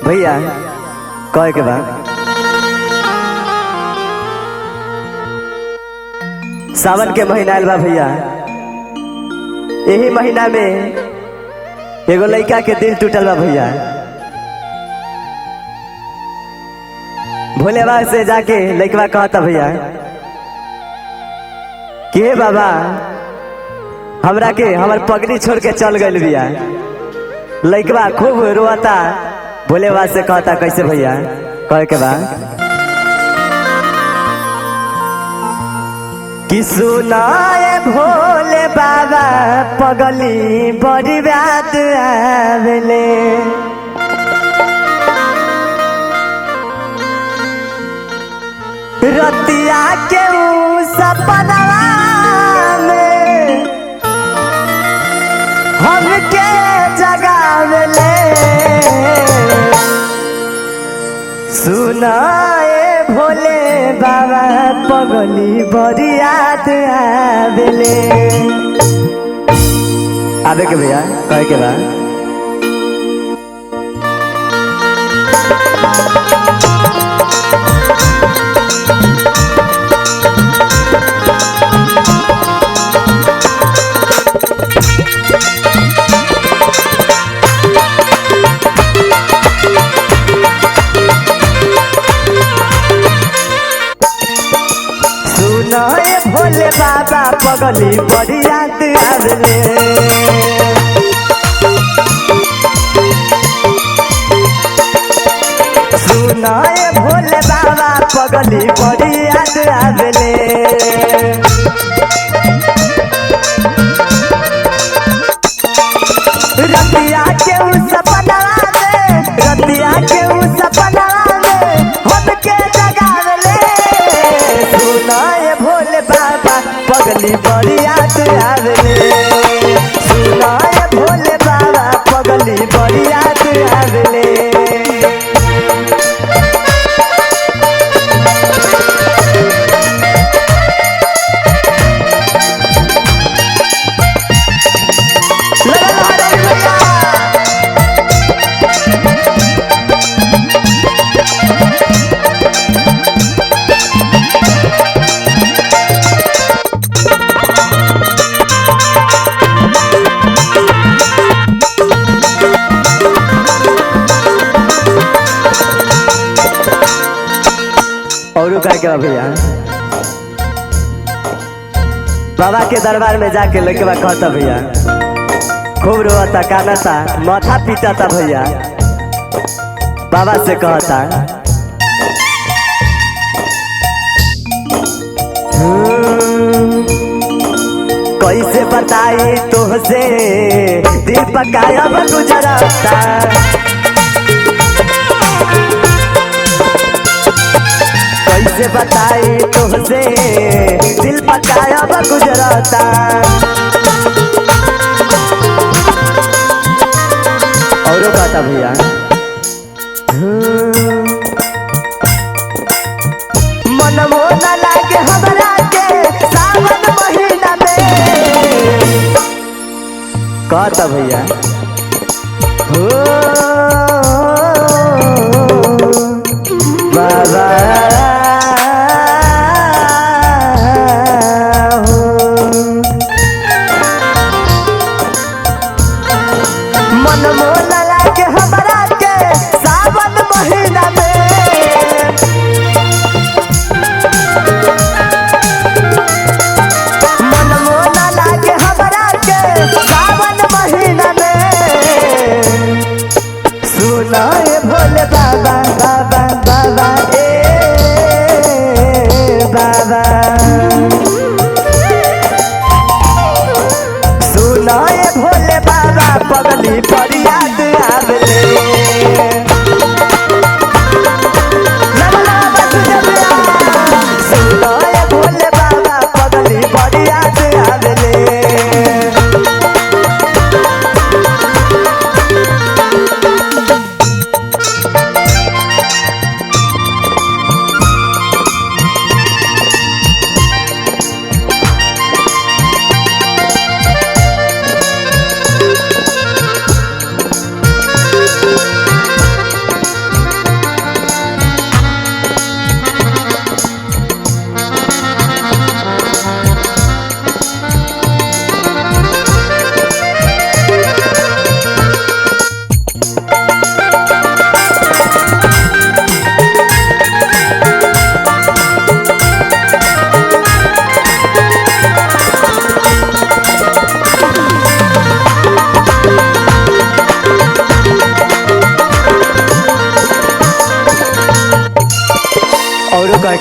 भैया कहे के बाद सावन के महीना आयल बा भैया। यही महीना में एगो लड़का के दिल टूटल बा भैया। भोले बाबा से जाके लड़का कहता भैया कि हे बाबा हमरा के हमर पगड़ी छोड़ के चल गइल बिया। लड़का खूब रोता। भोले बाबा से कहता कैसे भैया कहे के बाद कि सुनाए भोले बाबा पगली बड़ी बात आवेले। रतिया के सपना में हमके जगावेले। सुनाए भोले बाबा पगली बड़ी याद आवेले। आवे के भैया कहे के बाद सुनाए भोले बाबा पगली बड़ी याद आवेले। सुनाए भोले बाबा पगली बड़ी याद आवेले। रतिया के सपना में रतिया के सपना में हमके जगावेले। सुनाए भोले बाबा पगली बड़ी याद आवेले। सुनाए भोले बाबा पगली बड़ी याद आवेले। और कह के भैया बाबा के दरबार में जाके लड़का कहता भैया खूब रोता कानता माथा पीटा था भैया। बाबा से कहता कैसे बताई तुझसे दीपक अब गुजरता। कैसे बताई तुझसे दिल पकाया अब गुजरता। और कहता भैया मन मोना लागे हमरा के सावन महीना में। कहता भैया हो बाबा मन मोला लागे हमरा के सावन महीना में। मन मोला लागे हमरा के सावन महीना में। सुनाए भोले बाबा बाबा बाबा बाबा सुनाए भोले बाबा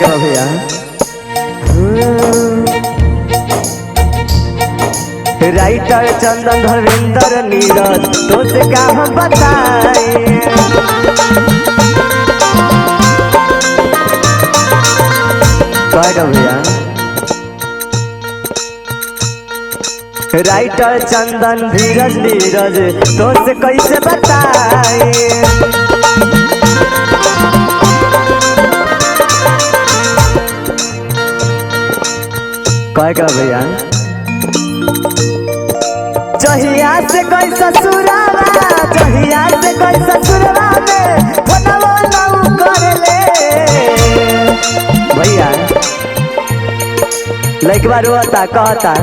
कह के भैया राइटर चंदन धर्मेंद्र नीरज तो से का हम बताए कह भैया राइटर चंदन धीरज नीरज तो से कैसे बताए कह भैया जहिया से कोई ससुरावा जहिया से कोई ससुरवा में बनवो नौ कर ले भैया लइकवा रोता कहता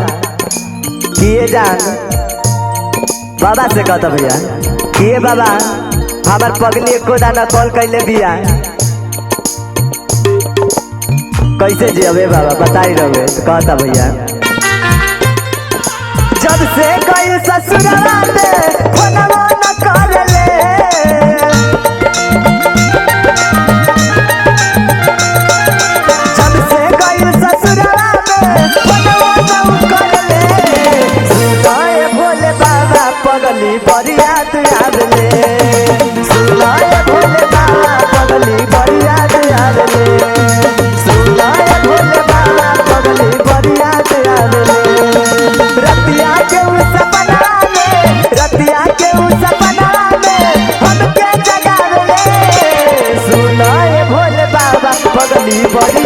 किए जान बाबा से कहता भैया किए बाबा हमार पगली एको दाना कॉल कैले बिया कैसे जियबे बाबा बताई रहे तो कहता भैया जब से कोई ससुरावा में बनवो न कर ले जब से कोई ससुरावा में बनवो न कर ले सुनाए भोले बाबा पगली बड़ी याद आवे सुनाए भोले बाबा पगली बड़ी याद आवे सुनाए भोले बाबा पगली बड़ी याद आवे रतिया के उस सपना में रतिया के उस सपना में हमके जगावे सुनाए भोले बाबा पगली बड़ी